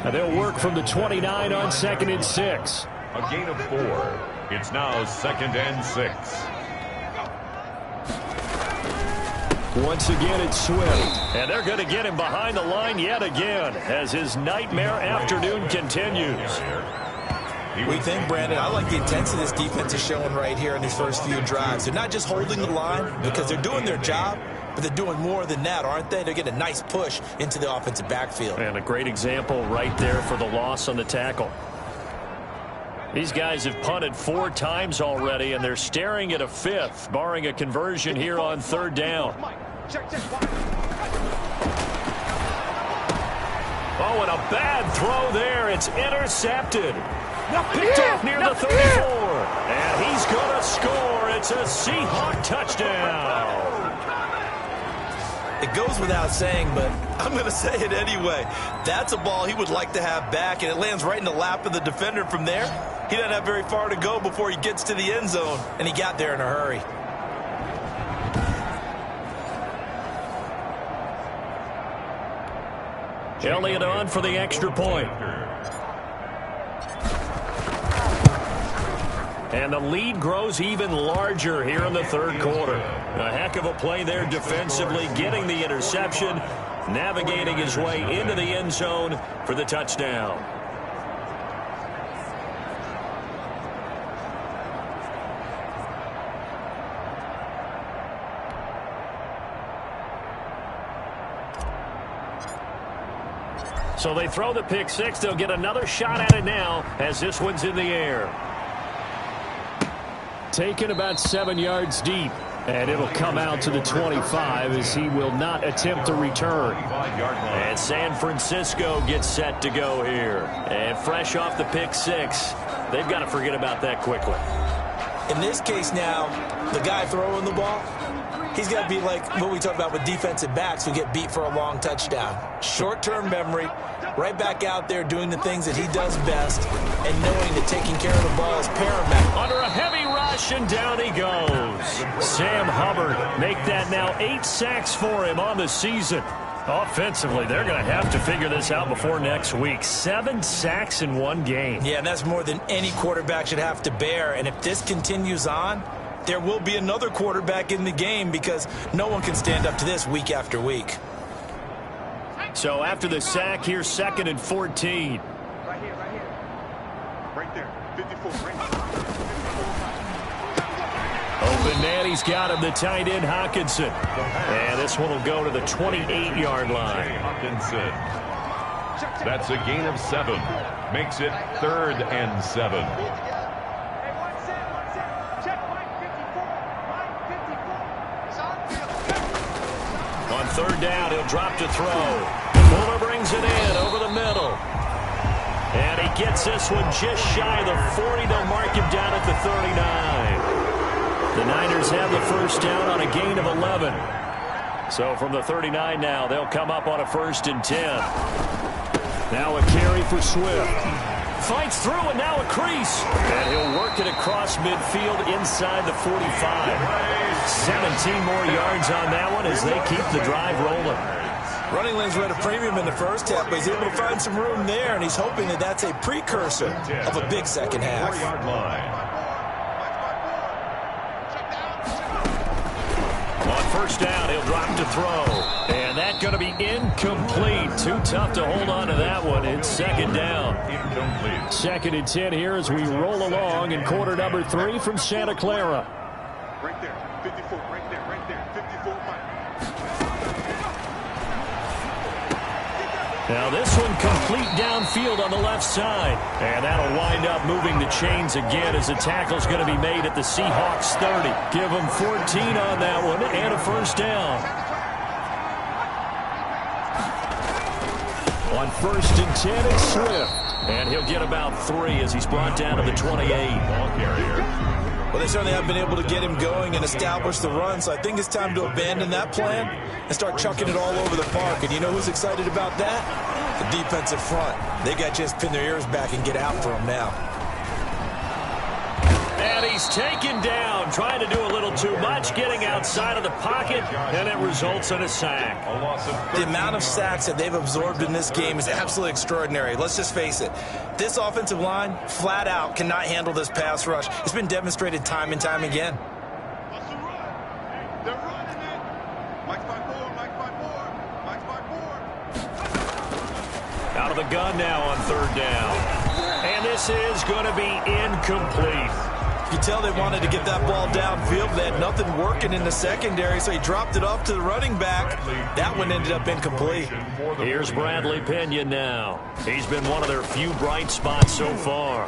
And they'll work from the 29 on 2nd and 6. A gain of 4. It's now 2nd and 6. Once again, it's Swift. And they're going to get him behind the line yet again as his nightmare afternoon continues. We think, Brandon, I like the intensity this defense is showing right here in these first few drives. They're not just holding the line because they're doing their job, but they're doing more than that, aren't they? They're getting a nice push into the offensive backfield. And a great example right there for the loss on the tackle. These guys have punted 4 times already, and they're staring at a 5th, barring a conversion here on 3rd down. Oh, and a bad throw there. It's intercepted. Picked off near the 34. And he's going to score. It's a Seahawk touchdown. It goes without saying, but I'm going to say it anyway. That's a ball he would like to have back, and it lands right in the lap of the defender from there. He doesn't have very far to go before he gets to the end zone, and he got there in a hurry. Elliott on for the extra point. And the lead grows even larger here in the 3rd quarter. A heck of a play there defensively, getting the interception, navigating his way into the end zone for the touchdown. So they throw the pick 6. They'll get another shot at it now as this one's in the air. Taken about 7 yards deep, and it'll come out to the 25 as he will not attempt to return. And San Francisco gets set to go here. And fresh off the pick 6, they've got to forget about that quickly. In this case now, the guy throwing the ball, he's got to be like what we talk about with defensive backs who get beat for a long touchdown. Short-term memory, right back out there doing the things that he does best, and knowing that taking care of the ball is paramount. Under a heavy rush, and down he goes. Sam Hubbard make that now 8 sacks for him on the season. Offensively, they're going to have to figure this out before next week. 7 sacks in 1 game. Yeah, and that's more than any quarterback should have to bear. And if this continues on, there will be another quarterback in the game because no one can stand up to this week after week. So after the sack, here's 2nd and 14. Right here. Right there. 54. Right there. Open man, he's got him, the tight end, Hockenson. And this one will go to the 28-yard line. Hockenson. That's a gain of 7. Makes it 3rd and 7. On 3rd down, he'll drop to throw. Fuller brings it in over the middle. And he gets this one just shy of the 40. They'll mark him down at the 39. The Niners have the first down on a gain of 11. So from the 39 now, they'll come up on a 1st and 10. Now a carry for Swift. Fights through, and now a crease. And he'll work it across midfield inside the 45. 17 more yards on that one as they keep the drive rolling. Running lanes were at a premium in the first half, but he's able to find some room there, and he's hoping that that's a precursor of a big second half. 4-yard line. On 1st down, he'll drop to throw. And that's going to be incomplete. Too tough to hold on to that one. It's 2nd down. Incomplete. 2nd and 10 here as we roll along in quarter number 3 from Santa Clara. Right there. 54. Right there. 54. Now this one complete downfield on the left side. And that'll wind up moving the chains again as the tackle's going to be made at the Seahawks 30. Give them 14 on that one and a first down. On 1st and 10, it's Swift. And he'll get about 3 as he's brought down to the 28. Ball carrier. Well, they certainly have been able to get him going and establish the run, so I think it's time to abandon that plan and start chucking it all over the park. And you know who's excited about that? The defensive front. They got to just pin their ears back and get out for him now. And he's taken down, trying to do a little too much, getting outside of the pocket, and it results in a sack. The amount of sacks that they've absorbed in this game is absolutely extraordinary. Let's just face it. This offensive line, flat out, cannot handle this pass rush. It's been demonstrated time and time again. What's the run? They're running it. Mike's by 4, Mike's by 4, Mike's by 4. Out of the gun now on 3rd down. And this is going to be incomplete. You tell they wanted to get that ball downfield. They had nothing working in the secondary, so he dropped it off to the running back. That one ended up incomplete. Here's Bradley Pinion now. He's been one of their few bright spots so far.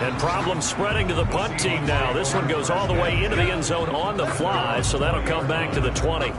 And problems spreading to the punt team now. This one goes all the way into the end zone on the fly, so that'll come back to the 20.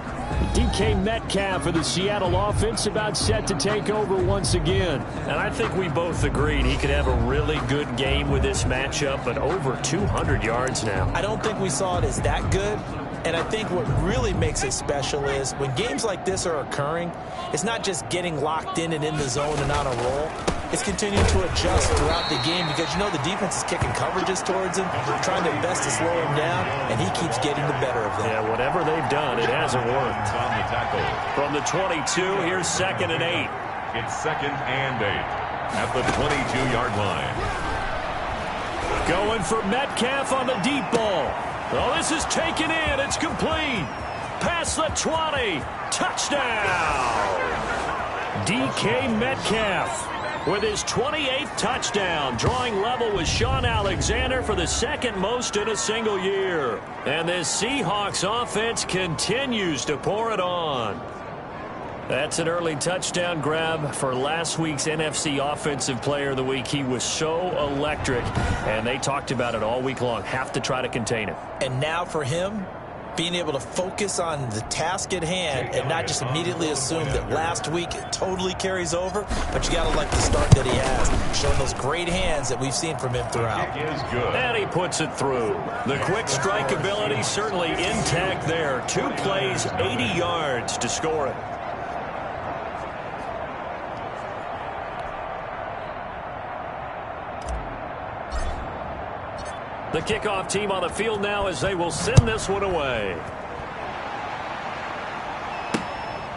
DK Metcalf for the Seattle offense about set to take over once again. And I think we both agreed he could have a really good game with this matchup, but over 200 yards now. I don't think we saw it as that good. And I think what really makes it special is when games like this are occurring, it's not just getting locked in and in the zone and on a roll. It's continuing to adjust throughout the game because, you know, the defense is kicking coverages towards him, trying their best to slow him down, and he keeps getting the better of them. Yeah, whatever they've done, it hasn't worked. On the tackle. From the 22, here's 2nd and 8. It's 2nd and 8 at the 22-yard line. Going for Metcalf on the deep ball. Oh, this is taken in. It's complete. Past the 20. Touchdown. DK Metcalf with his 28th touchdown, drawing level with Sean Alexander for the 2nd most in a single year. And this Seahawks offense continues to pour it on. That's an early touchdown grab for last week's NFC Offensive Player of the Week. He was so electric, and they talked about it all week long. Have to try to contain him. And now for him, being able to focus on the task at hand and not just immediately assume that last week it totally carries over, but you got to like the start that he has, showing those great hands that we've seen from him throughout. Is good. And he puts it through. The quick strike ability certainly intact there. 2 plays, 80 yards to score it. The kickoff team on the field now as they will send this one away.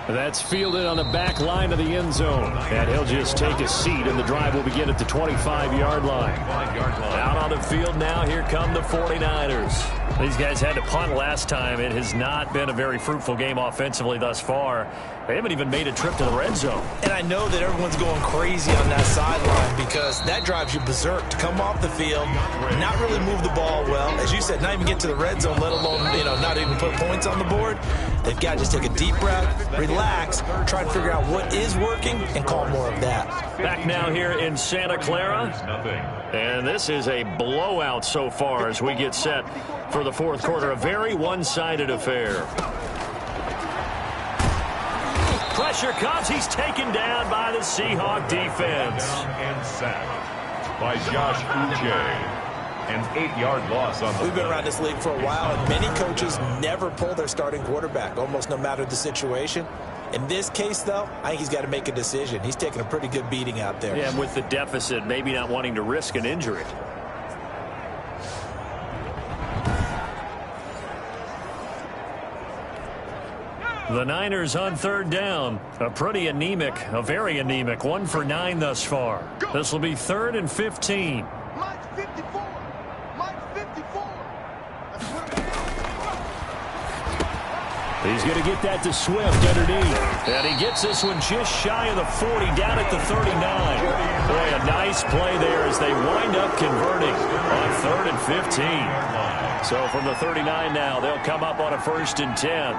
That's fielded on the back line of the end zone. And he'll just take a seat, and the drive will begin at the 25-yard line. Out on the field now, here come the 49ers. These guys had to punt last time. It has not been a very fruitful game offensively thus far. They haven't even made a trip to the red zone. And I know that everyone's going crazy on that sideline because that drives you berserk to come off the field, not really move the ball well. As you said, not even get to the red zone, let alone, you know, not even put points on the board. They've got to just take a deep breath, relax, try to figure out what is working, and call more of that. Back now here in Santa Clara. And this is a blowout so far as we get set for the 4th quarter. A very one-sided affair. Pressure comes. He's taken down by the Seahawk defense. And sacked by Josh Uche. An 8-yard loss on the We've been around this league for a while, and many coaches never pull their starting quarterback, almost no matter the situation. In this case, though, I think he's got to make a decision. He's taking a pretty good beating out there. Yeah, and with the deficit, maybe not wanting to risk an injury. The Niners on 3rd down. A pretty anemic, a very anemic 1 for 9 thus far. This will be 3rd and 15. Mike's 54. Mike's 54. He's going to get that to Swift underneath. And he gets this one just shy of the 40, down at the 39. Boy, a nice play there as they wind up converting on 3rd and 15. So from the 39 now, they'll come up on a 1st and 10.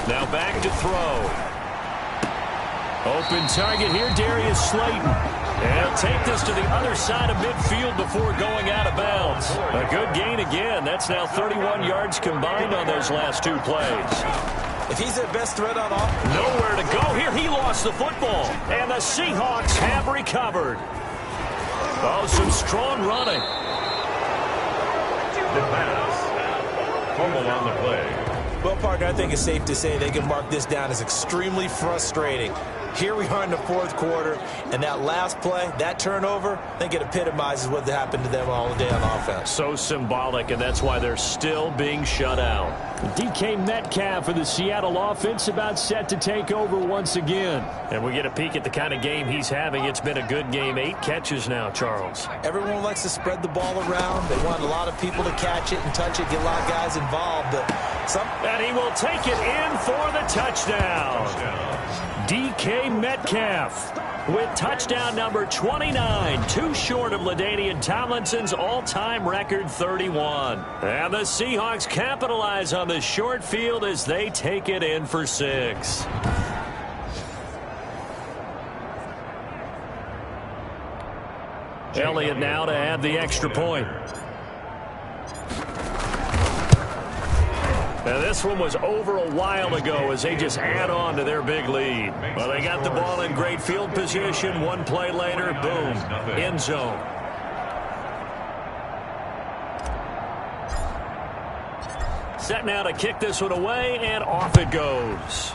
Now back to throw. Open target here, Darius Slayton. And he'll take this to the other side of midfield before going out of bounds. A good gain again. That's now 31 yards combined on those last two plays. If he's their best threat on offense. Nowhere to go here. He lost the football. And the Seahawks have recovered. Oh, some strong running. The pass. Fumble on the play. Well, partner, I think it's safe to say they can mark this down as extremely frustrating. Here we are in the fourth quarter, and that last play, that turnover, I think it epitomizes what happened to them all day on offense. So symbolic, and that's why they're still being shut out. DK Metcalf for the Seattle offense about set to take over once again. And we get a peek at the kind of game he's having. It's been a good game. 8 catches now, Charles. Everyone likes to spread the ball around. They want a lot of people to catch it and touch it, get a lot of guys involved. And he will take it in for the touchdown. DK Metcalf with touchdown number 29, too short of LaDainian Tomlinson's all-time record 31. And the Seahawks capitalize on the short field as they take it in for 6. Elliott now to add the extra point. Now, this one was over a while ago as they just add on to their big lead. Well, they got the ball in great field position. One play later, boom, end zone. Set now to kick this one away, and off it goes.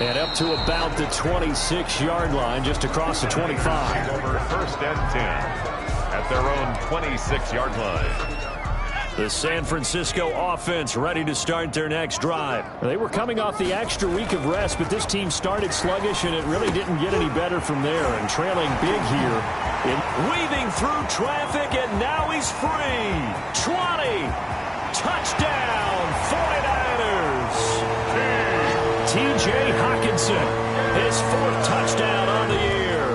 And up to about the 26-yard line, just across the 25. Over first and 10 at their own 26-yard line. The San Francisco offense ready to start their next drive. They were coming off the extra week of rest, but this team started sluggish, and it really didn't get any better from there. And trailing big here. Weaving through traffic, and now he's free. 20. Touchdown, 49ers. T.J. Hockenson, his 4th touchdown on the year.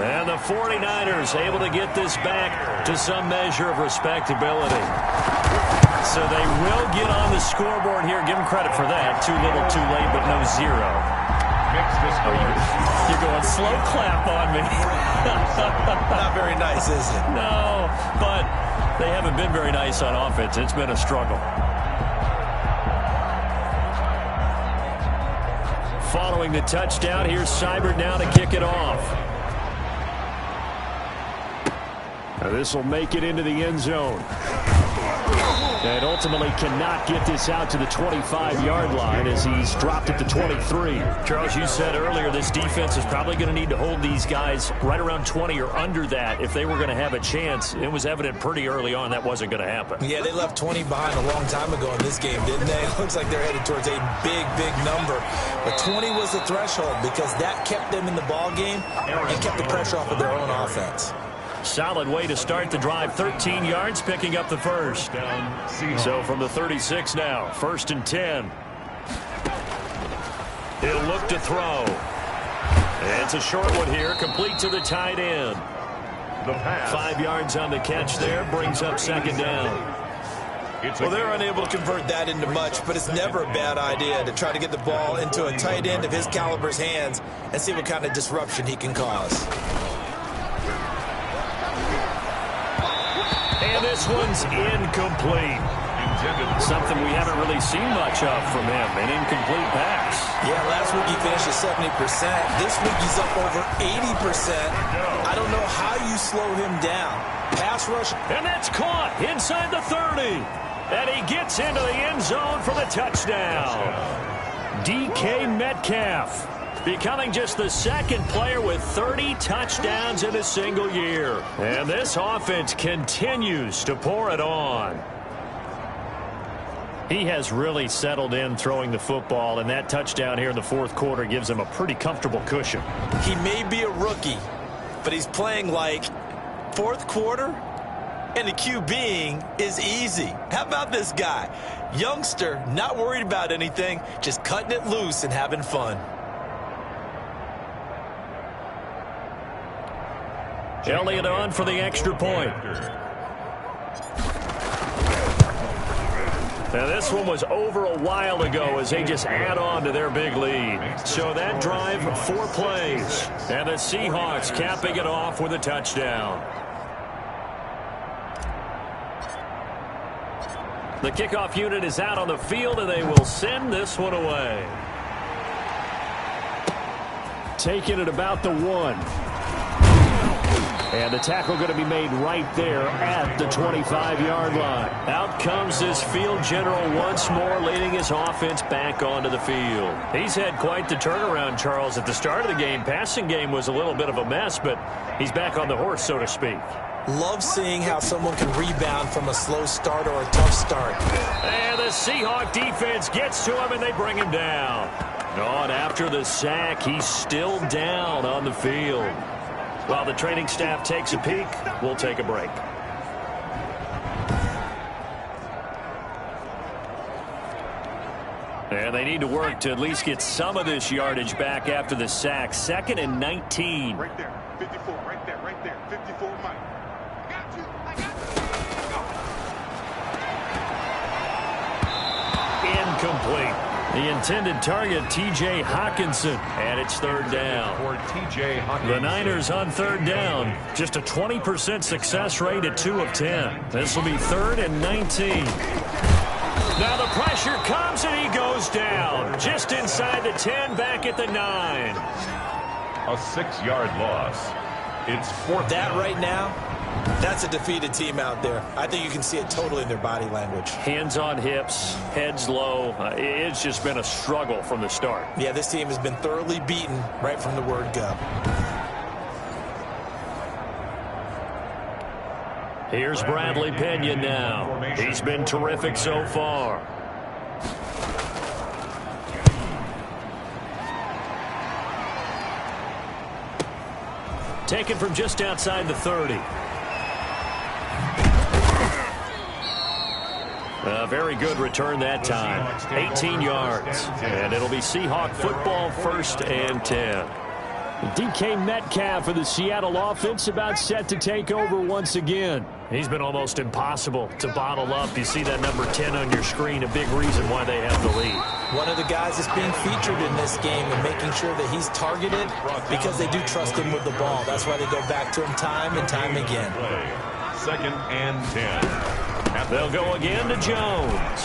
And the 49ers able to get this back to some measure of respectability. So they will get on the scoreboard here. Give them credit for that. Too little, too late, but no 0. You're going slow clap on me. Not very nice, is it? No, but they haven't been very nice on offense. It's been a struggle. Following the touchdown, here's Seibert now to kick it off. Now this will make it into the end zone. And ultimately cannot get this out to the 25-yard line as he's dropped it to 23. Charles, you said earlier this defense is probably going to need to hold these guys right around 20 or under that if they were going to have a chance. It was evident pretty early on that wasn't going to happen. Yeah, they left 20 behind a long time ago in this game, didn't they? It looks like they're headed towards a big, big number. But 20 was the threshold because that kept them in the ball game and kept the pressure off of their own offense. Solid way to start the drive. 13 yards, picking up the first. So from the 36 now, 1st and 10. He'll look to throw. It's a short one here, complete to the tight end. 5 yards on the catch there, brings up 2nd down. Well, they're unable to convert that into much, but it's never a bad idea to try to get the ball into a tight end of his caliber's hands and see what kind of disruption he can cause. And this one's incomplete. Something we haven't really seen much of from him, an incomplete pass. Yeah, last week he finished at 70%. This week he's up over 80%. I don't know how you slow him down. Pass rush. And that's caught inside the 30. And he gets into the end zone for the touchdown. DK Metcalf becoming just the 2nd player with 30 touchdowns in a single year. And this offense continues to pour it on. He has really settled in throwing the football, and that touchdown here in the 4th quarter gives him a pretty comfortable cushion. He may be a rookie, but he's playing like 4th quarter, and the QBing is easy. How about this guy? Youngster, not worried about anything, just cutting it loose and having fun. Elliott on for the extra point. Now, this one was over a while ago as they just add on to their big lead. So that drive, 4 plays. And the Seahawks capping it off with a touchdown. The kickoff unit is out on the field, and they will send this one away. Taking it about the 1. And the tackle going to be made right there at the 25-yard line. Out comes this field general once more, leading his offense back onto the field. He's had quite the turnaround, Charles. At the start of the game, passing game was a little bit of a mess, but he's back on the horse, so to speak. Love seeing how someone can rebound from a slow start or a tough start. And the Seahawk defense gets to him, and they bring him down. And after the sack, he's still down on the field. While the training staff takes a peek, we'll take a break. And they need to work to at least get some of this yardage back after the sack. 2nd and 19. Right there. 54, right there, right there. 54, Mike. I got you. Incomplete. The intended target, T.J. Hawkinson, and it's 3rd down. The Niners on 3rd down. Just a 20% success rate at 2 of 10. This will be 3rd and 19. Now the pressure comes, and he goes down. Just inside the 10, back at the 9. A 6-yard loss. It's 4th. That right now, that's a defeated team out there. I think you can see it totally in their body language. Hands on hips, heads low. It's just been a struggle from the start. Yeah, this team has been thoroughly beaten right from the word go. Here's Bradley Pena now. He's been terrific so far. Taken from just outside the 30. A very good return that time. 18 yards. And it'll be Seahawk football, 1st and 10. DK Metcalf for the Seattle offense about set to take over once again. He's been almost impossible to bottle up. You see that number 10 on your screen, a big reason why they have the lead. One of the guys that's being featured in this game and making sure that he's targeted because they do trust him with the ball. That's why they go back to him time and time again. 2nd and 10. They'll go again to Jones.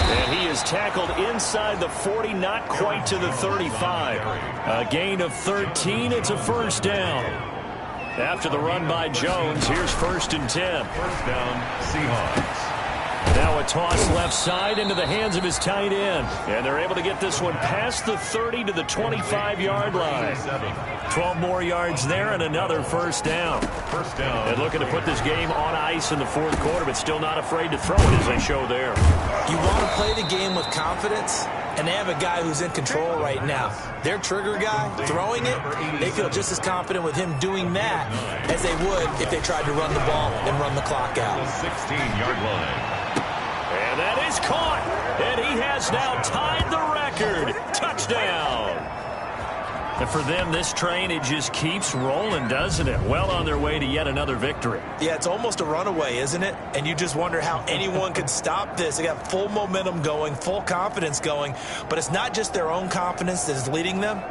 And he is tackled inside the 40, not quite to the 35. A gain of 13. It's a 1st down. After the run by Jones, here's 1st and 10. 1st down, Seahawks. Now a toss left side into the hands of his tight end. And they're able to get this one past the 30 to the 25-yard line. 12 more yards there and another 1st down. 1st down. And looking to put this game on ice in the 4th quarter, but still not afraid to throw it as they show there. You want to play the game with confidence, and they have a guy who's in control right now. Their trigger guy, throwing it, they feel just as confident with him doing that as they would if they tried to run the ball and run the clock out. The 16-yard line. And that is caught. And he has now tied the record. Touchdown. And for them, this train, it just keeps rolling, doesn't it? Well on their way to yet another victory. Yeah, it's almost a runaway, isn't it? And you just wonder how anyone could stop this. They got full momentum going, full confidence going. But it's not just their own confidence that is leading them.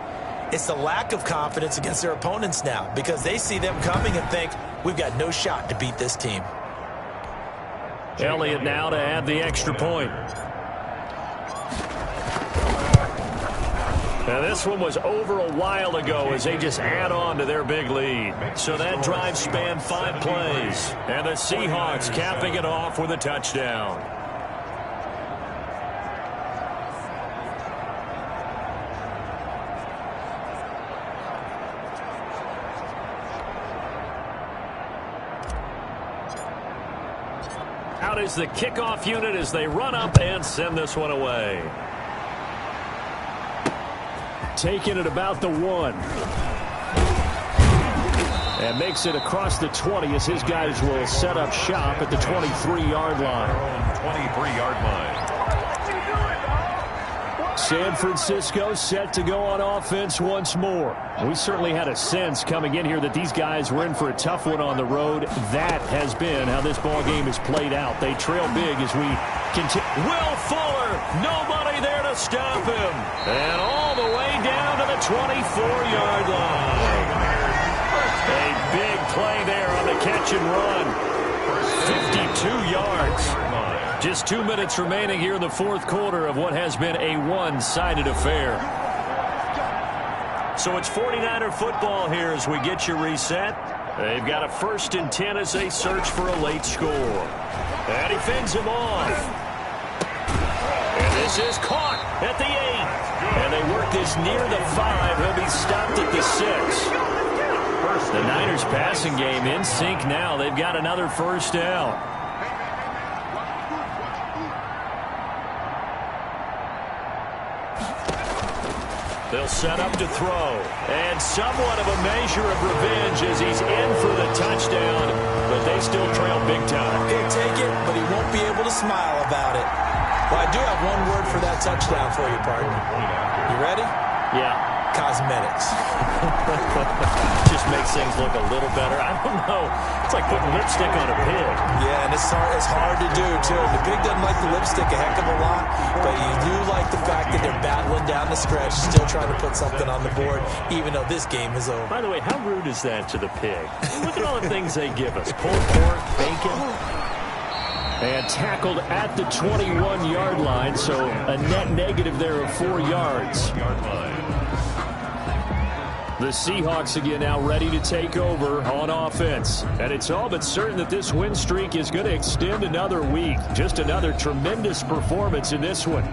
It's the lack of confidence against their opponents now because they see them coming and think, we've got no shot to beat this team. Elliott now to add the extra point. Now this one was over a while ago as they just add on to their big lead. So that drive spanned 5 plays. And the Seahawks capping it off with a touchdown. Out is the kickoff unit as they run up and send this one away. Taking it about the 1. And makes it across the 20 as his guys will set up shop at the 23-yard line. 23-yard line. San Francisco set to go on offense once more. We certainly had a sense coming in here that these guys were in for a tough one on the road. That has been how this ball game has played out. They trail big as we continue. Will Fuller, nobody there to stop him. And all the way down to the 24-yard line. A big play there on the catch and run. 52 yards. Just 2 minutes remaining here in the fourth quarter of what has been a one-sided affair. So it's 49er football here as we get you reset. They've got a 1st and 10 as they search for a late score. And he fends him off. And this is caught at the 8. And they work this near the 5. He'll be stopped at the 6. The Niners passing game in sync now. They've got another first down. They'll set up to throw. And somewhat of a measure of revenge as he's in for the touchdown. But they still trail big time. He'll take it, but he won't be able to smile about it. Well, I do have one word for that touchdown for you, partner. You ready? Yeah. Cosmetics. Just makes things look a little better. I don't know. It's like putting lipstick on a pig. Yeah, and it's hard to do, too. The pig doesn't like the lipstick a heck of a lot, but you do like the fact that they're battling down the stretch, still trying to put something on the board, even though this game is over. By the way, how rude is that to the pig? Look at all the things they give us. Pulled pork, bacon. And tackled at the 21-yard line, so a net negative there of 4 yards. The Seahawks again now ready to take over on offense. And it's all but certain that this win streak is going to extend another week. Just another tremendous performance in this one.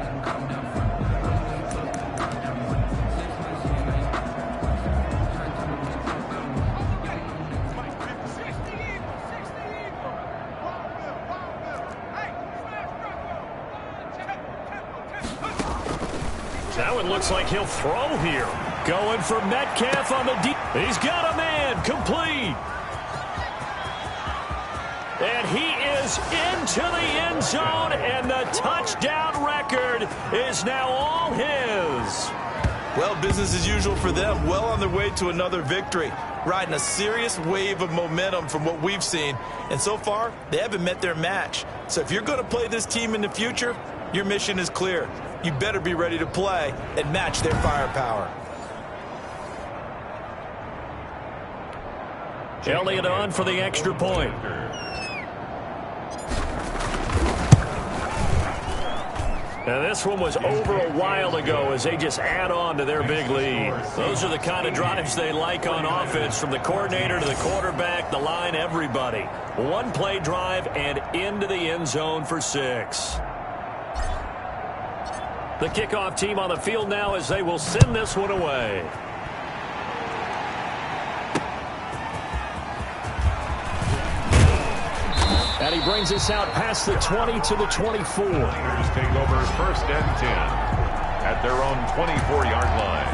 That one looks like he'll throw here. Going for Metcalf on the deep. He's got a man. Complete. And he is into the end zone, and the touchdown record is now all his. Well, business as usual for them. Well on their way to another victory. Riding a serious wave of momentum from what we've seen. And so far, they haven't met their match. So if you're going to play this team in the future, your mission is clear. You better be ready to play and match their firepower. Elliott on for the extra point. Now this one was over a while ago as they just add on to their big lead. Those are the kind of drives they like on offense, from the coordinator to the quarterback, the line, everybody. One play drive and into the end zone for 6. The kickoff team on the field now as they will send this one away. And he brings us out past the 20 to the 24. Niners take over 1st and 10 at their own 24-yard line.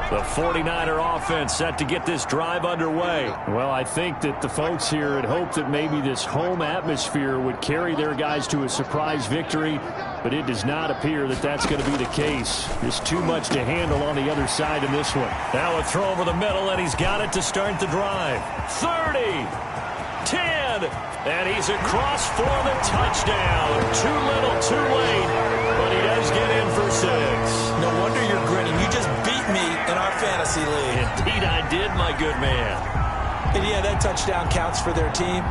The 49er offense set to get this drive underway. Well, I think that the folks here had hoped that maybe this home atmosphere would carry their guys to a surprise victory, but it does not appear that that's going to be the case. There's too much to handle on the other side in this one. Now a throw over the middle, and he's got it to start the drive. 30, 10, and he's across for the touchdown. Too little, too late, but he does get in for 6. No wonder you're grinning. You just beat me in our fantasy league. Indeed I did, my good man. And yeah, that touchdown counts for their team,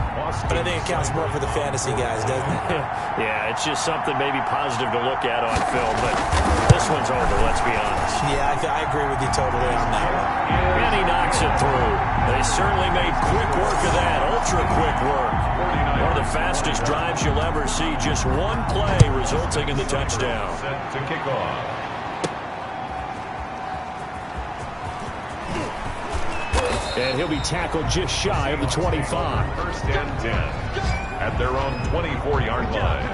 but I think it counts more for the fantasy guys, doesn't it? Yeah, it's just something maybe positive to look at on film, but this one's over, let's be honest. Yeah, I agree with you totally on that one. And he knocks it through. They certainly made quick work of that, ultra-quick work. One of the fastest drives you'll ever see, just one play resulting in the touchdown. Set to kick off. And he'll be tackled just shy of the 25. 1st and 10 at their own 24-yard line.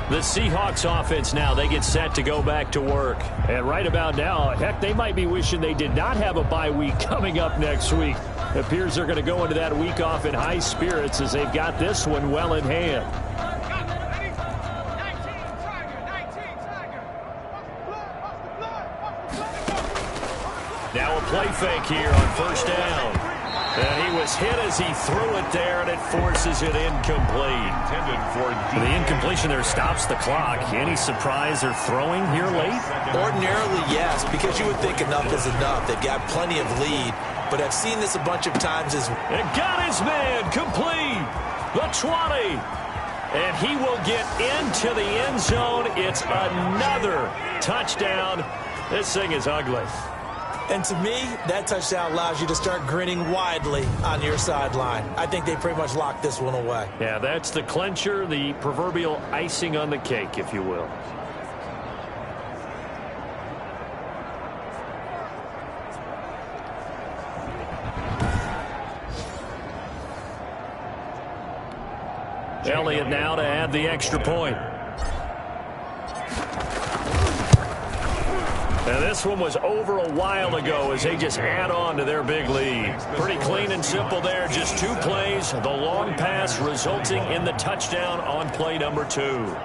The Seahawks offense now, they get set to go back to work. And right about now, heck, they might be wishing they did not have a bye week coming up next week. It appears they're going to go into that week off in high spirits as they've got this one well in hand. Now a play fake here on first down. And he was hit as he threw it there, and it forces it incomplete. Intended for The incompletion there stops the clock. Any surprise they're throwing here late? Ordinarily, yes, because you would think enough is enough. They've got plenty of lead, but I've seen this a bunch of times as It got his man complete. The 20. And he will get into the end zone. It's another touchdown. This thing is ugly. And to me, that touchdown allows you to start grinning widely on your sideline. I think they pretty much locked this one away. Yeah, that's the clincher, the proverbial icing on the cake, if you will. Elliott now to add the extra point. Now this one was over a while ago as they just add on to their big lead. Pretty clean and simple there. Just 2 plays. The long pass resulting in the touchdown on play number 2.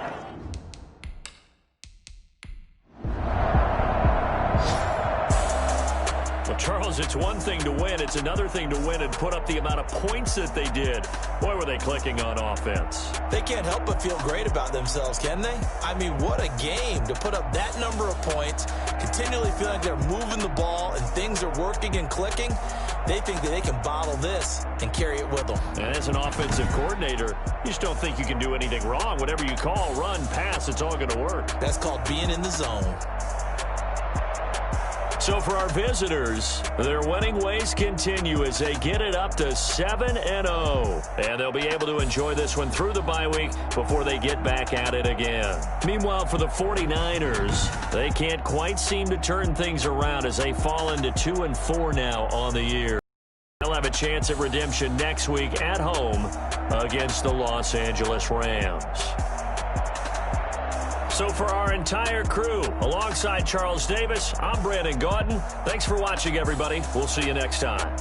Charles, it's one thing to win. It's another thing to win and put up the amount of points that they did. Boy, were they clicking on offense. They can't help but feel great about themselves, can they? I mean, what a game to put up that number of points, continually feeling like they're moving the ball and things are working and clicking. They think that they can bottle this and carry it with them. And as an offensive coordinator, you just don't think you can do anything wrong. Whatever you call, run, pass, it's all going to work. That's called being in the zone. So for our visitors, their winning ways continue as they get it up to 7-0. And they'll be able to enjoy this one through the bye week before they get back at it again. Meanwhile, for the 49ers, they can't quite seem to turn things around as they fall into 2-4 now on the year. They'll have a chance at redemption next week at home against the Los Angeles Rams. So for our entire crew, alongside Charles Davis, I'm Brandon Gaudin. Thanks for watching, everybody. We'll see you next time.